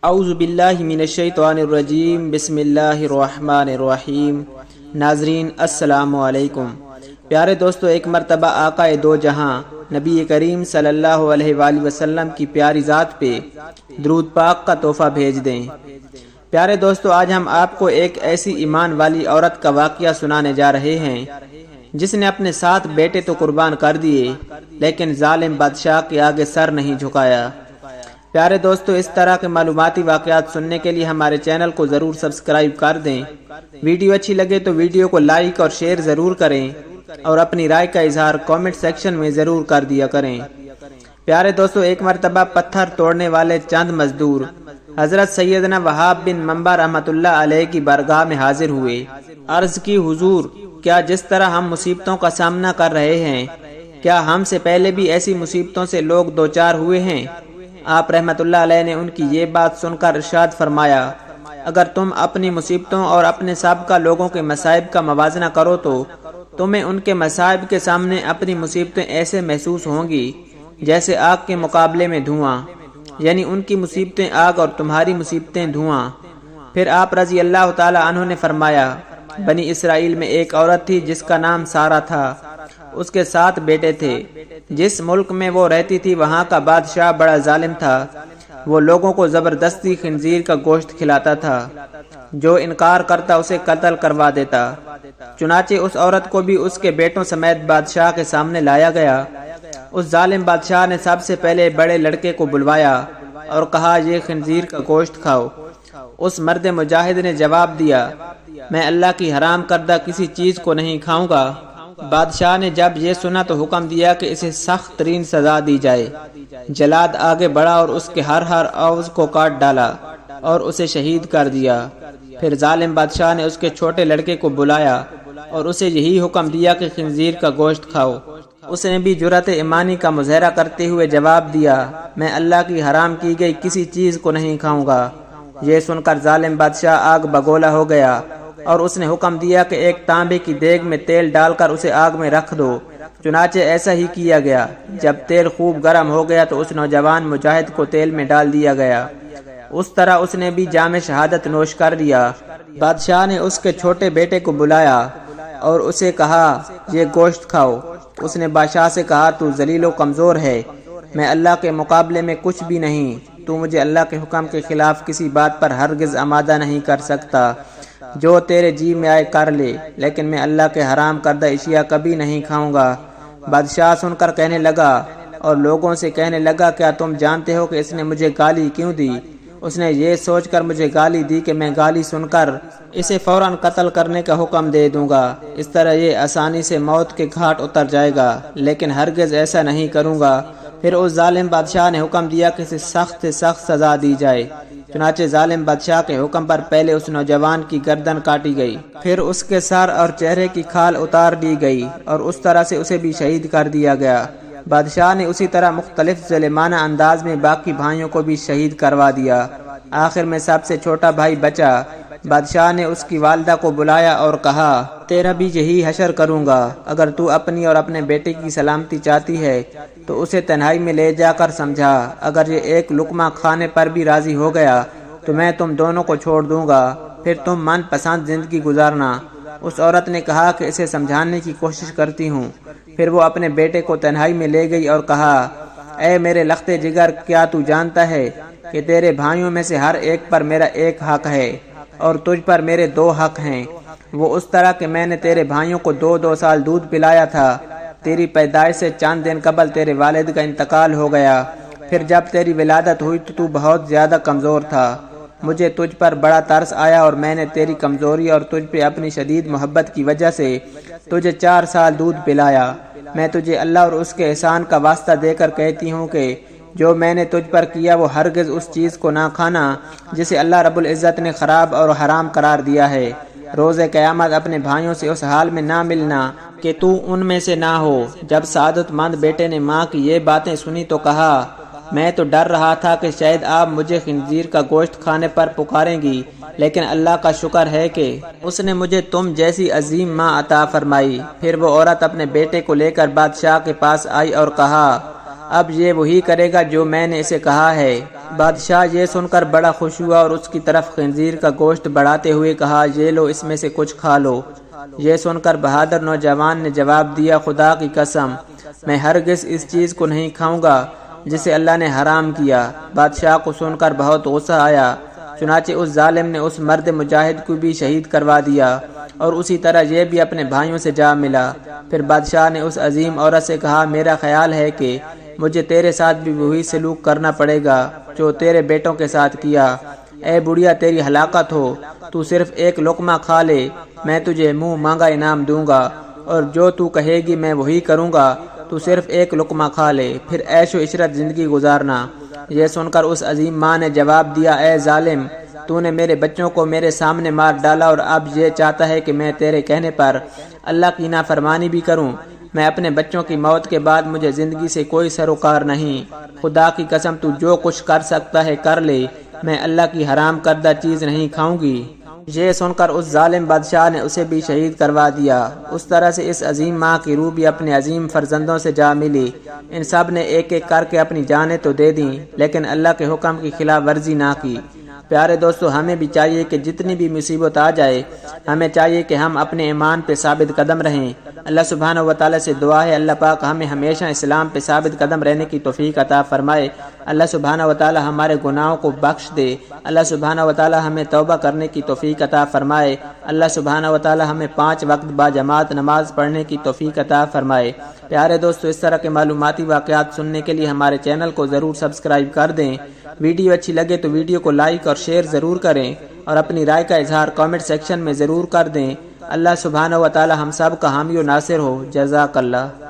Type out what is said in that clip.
اعوذ باللہ من الشیطان الرجیم، بسم اللہ الرحمن الرحیم۔ ناظرین السلام علیکم۔ پیارے دوستو، ایک مرتبہ آقا دو جہاں نبی کریم صلی اللہ علیہ وآلہ وسلم کی پیاری ذات پہ درود پاک کا تحفہ بھیج دیں۔ پیارے دوستو، آج ہم آپ کو ایک ایسی ایمان والی عورت کا واقعہ سنانے جا رہے ہیں جس نے اپنے 7 بیٹے تو قربان کر دیے لیکن ظالم بادشاہ کے آگے سر نہیں جھکایا۔ پیارے دوستو، اس طرح کے معلوماتی واقعات سننے کے لیے ہمارے چینل کو ضرور سبسکرائب کر دیں۔ ویڈیو اچھی لگے تو ویڈیو کو لائک اور شیئر ضرور کریں اور اپنی رائے کا اظہار کامنٹ سیکشن میں ضرور کر دیا کریں۔ پیارے دوستو، ایک مرتبہ پتھر توڑنے والے چند مزدور حضرت سیدنا وہاب بن منبع رحمۃ اللہ علیہ کی بارگاہ میں حاضر ہوئے۔ عرض کی، حضور، کیا جس طرح ہم مصیبتوں کا سامنا کر رہے ہیں، کیا ہم سے پہلے بھی ایسی مصیبتوں سے لوگ دوچار ہوئے ہیں؟ آپ رحمت اللہ علیہ نے ان کی یہ بات سن کر ارشاد فرمایا، اگر تم اپنی مصیبتوں اور اپنے سابقہ لوگوں کے مصائب کا موازنہ کرو تو تمہیں ان کے مصائب کے سامنے اپنی مصیبتیں ایسے محسوس ہوں گی جیسے آگ کے مقابلے میں دھواں، یعنی ان کی مصیبتیں آگ اور تمہاری مصیبتیں دھواں۔ پھر آپ رضی اللہ تعالی عنہ نے فرمایا، بنی اسرائیل میں ایک عورت تھی جس کا نام سارہ تھا۔ اس کے 7 بیٹے تھے۔ جس ملک میں وہ رہتی تھی وہاں کا بادشاہ بڑا ظالم تھا۔ وہ لوگوں کو زبردستی خنزیر کا گوشت کھلاتا تھا، جو انکار کرتا اسے قتل کروا دیتا۔ چنانچہ اس عورت کو بھی اس کے بیٹوں سمیت بادشاہ کے سامنے لایا گیا۔ اس ظالم بادشاہ نے سب سے پہلے بڑے لڑکے کو بلوایا اور کہا، یہ خنزیر کا گوشت کھاؤ۔ اس مرد مجاہد نے جواب دیا، میں اللہ کی حرام کردہ کسی چیز کو نہیں کھاؤں گا۔ بادشاہ نے جب یہ سنا تو حکم دیا کہ اسے سخت ترین سزا دی جائے۔ جلاد آگے بڑھا اور اس کے ہر عضو کو کاٹ ڈالا اور اسے شہید کر دیا۔ پھر ظالم بادشاہ نے اس کے چھوٹے لڑکے کو بلایا اور اسے یہی حکم دیا کہ خنزیر کا گوشت کھاؤ۔ اس نے بھی جرأت ایمانی کا مظاہرہ کرتے ہوئے جواب دیا، میں اللہ کی حرام کی گئی کسی چیز کو نہیں کھاؤں گا۔ یہ سن کر ظالم بادشاہ آگ بگولا ہو گیا اور اس نے حکم دیا کہ ایک تانبے کی دیگ میں تیل ڈال کر اسے آگ میں رکھ دو۔ چنانچہ ایسا ہی کیا گیا۔ جب تیل خوب گرم ہو گیا تو اس نوجوان مجاہد کو تیل میں ڈال دیا گیا۔ اس طرح اس نے بھی جام شہادت نوش کر لیا۔ بادشاہ نے اس کے چھوٹے بیٹے کو بلایا اور اسے کہا، یہ گوشت کھاؤ۔ اس نے بادشاہ سے کہا، تو ذلیل و کمزور ہے، میں اللہ کے مقابلے میں کچھ بھی نہیں، تو مجھے اللہ کے حکم کے خلاف کسی بات پر ہرگز آمادہ نہیں کر سکتا۔ جو تیرے جی میں آئے کر لے، لیکن میں اللہ کے حرام کردہ اشیاء کبھی نہیں کھاؤں گا۔ بادشاہ سن کر کہنے لگا اور لوگوں سے کہنے لگا، کیا تم جانتے ہو کہ اس نے مجھے گالی کیوں دی؟ اس نے یہ سوچ کر مجھے گالی دی کہ میں گالی سن کر اسے فوراً قتل کرنے کا حکم دے دوں گا، اس طرح یہ آسانی سے موت کے گھاٹ اتر جائے گا، لیکن ہرگز ایسا نہیں کروں گا۔ پھر اس ظالم بادشاہ نے حکم دیا کہ اسے سخت سے سخت سزا دی جائے۔ چنانچہ ظالم بادشاہ کے حکم پر پہلے اس نوجوان کی گردن کاٹی گئی، پھر اس کے سر اور چہرے کی کھال اتار دی گئی اور اس طرح سے اسے بھی شہید کر دیا گیا۔ بادشاہ نے اسی طرح مختلف ظالمانہ انداز میں باقی بھائیوں کو بھی شہید کروا دیا۔ آخر میں سب سے چھوٹا بھائی بچا۔ بادشاہ نے اس کی والدہ کو بلایا اور کہا، تیرا بھی یہی حشر کروں گا۔ اگر تو اپنی اور اپنے بیٹے کی سلامتی چاہتی ہے تو اسے تنہائی میں لے جا کر سمجھا۔ اگر یہ ایک لقمہ کھانے پر بھی راضی ہو گیا تو میں تم دونوں کو چھوڑ دوں گا، پھر تم من پسند زندگی گزارنا۔ اس عورت نے کہا کہ اسے سمجھانے کی کوشش کرتی ہوں۔ پھر وہ اپنے بیٹے کو تنہائی میں لے گئی اور کہا، اے میرے لخت جگر، کیا تو جانتا ہے کہ تیرے بھائیوں میں سے ہر ایک پر میرا ایک حق ہے اور تجھ پر میرے 2 حق ہیں؟ وہ اس طرح کہ میں نے تیرے بھائیوں کو 2 سال دودھ پلایا تھا۔ تیری پیدائش سے چند دن قبل تیرے والد کا انتقال ہو گیا۔ پھر جب تیری ولادت ہوئی تو بہت زیادہ کمزور تھا۔ مجھے تجھ پر بڑا ترس آیا اور میں نے تیری کمزوری اور تجھ پہ اپنی شدید محبت کی وجہ سے تجھے 4 سال دودھ پلایا۔ میں تجھے اللہ اور اس کے احسان کا واسطہ دے کر کہتی ہوں کہ جو میں نے تجھ پر کیا وہ ہرگز اس چیز کو نہ کھانا جسے اللہ رب العزت نے خراب اور حرام قرار دیا ہے۔ روز قیامت اپنے بھائیوں سے اس حال میں نہ ملنا کہ تو ان میں سے نہ ہو۔ جب سعادت مند بیٹے نے ماں کی یہ باتیں سنی تو کہا، میں تو ڈر رہا تھا کہ شاید آپ مجھے خنزیر کا گوشت کھانے پر پکاریں گی، لیکن اللہ کا شکر ہے کہ اس نے مجھے تم جیسی عظیم ماں عطا فرمائی۔ پھر وہ عورت اپنے بیٹے کو لے کر بادشاہ کے پاس آئی اور کہا، اب یہ وہی کرے گا جو میں نے اسے کہا ہے۔ بادشاہ یہ سن کر بڑا خوش ہوا اور اس کی طرف خنزیر کا گوشت بڑھاتے ہوئے کہا، یہ لو، اس میں سے کچھ کھا لو۔ یہ سن کر بہادر نوجوان نے جواب دیا، خدا کی قسم، میں ہرگز اس چیز کو نہیں کھاؤں گا جسے اللہ نے حرام کیا۔ بادشاہ کو سن کر بہت غصہ آیا، چنانچہ اس ظالم نے اس مرد مجاہد کو بھی شہید کروا دیا اور اسی طرح یہ بھی اپنے بھائیوں سے جا ملا۔ پھر بادشاہ نے اس عظیم عورت سے کہا، میرا خیال ہے کہ مجھے تیرے ساتھ بھی وہی سلوک کرنا پڑے گا جو تیرے بیٹوں کے ساتھ کیا۔ اے بڑھیا، تیری ہلاکت ہو، تو صرف ایک لقمہ کھا لے، میں تجھے منہ مانگا انعام دوں گا، اور جو تو کہے گی میں وہی کروں گا، تو صرف ایک لقمہ کھا لے، پھر عیش و عشرت زندگی گزارنا۔ یہ سن کر اس عظیم ماں نے جواب دیا، اے ظالم، تو نے میرے بچوں کو میرے سامنے مار ڈالا اور اب یہ چاہتا ہے کہ میں تیرے کہنے پر اللہ کی نافرمانی بھی کروں۔ میں اپنے بچوں کی موت کے بعد مجھے زندگی سے کوئی سروکار نہیں۔ خدا کی قسم، تو جو کچھ کر سکتا ہے کر لے، میں اللہ کی حرام کردہ چیز نہیں کھاؤں گی۔ یہ سن کر اس ظالم بادشاہ نے اسے بھی شہید کروا دیا۔ اس طرح سے اس عظیم ماں کی روح بھی اپنے عظیم فرزندوں سے جا ملی۔ ان سب نے ایک ایک کر کے اپنی جانیں تو دے دیں، لیکن اللہ کے حکم کی خلاف ورزی نہ کی۔ پیارے دوستو، ہمیں بھی چاہیے کہ جتنی بھی مصیبت آ جائے، ہمیں چاہیے کہ ہم اپنے ایمان پہ ثابت قدم رہیں۔ اللہ سبحانہ و تعالیٰ سے دعا ہے، اللہ پاک ہمیں ہمیشہ اسلام پہ ثابت قدم رہنے کی توفیق عطا فرمائے۔ اللہ سبحانہ و تعالیٰ ہمارے گناہوں کو بخش دے۔ اللہ سبحانہ و تعالیٰ ہمیں توبہ کرنے کی توفیق عطا فرمائے۔ اللہ سبحانہ و تعالیٰ ہمیں 5 وقت با جماعت نماز پڑھنے کی توفیق عطا فرمائے۔ پیارے دوستو، اس طرح کے معلوماتی واقعات سننے کے لیے ہمارے چینل کو ضرور سبسکرائب کر دیں۔ ویڈیو اچھی لگے تو ویڈیو کو لائک اور شیئر ضرور کریں، اور اپنی رائے کا اظہار کامنٹ سیکشن میں ضرور کر دیں۔ اللہ سبحانہ و تعالی ہم سب کا حامی و ناصر ہو۔ جزاک اللہ۔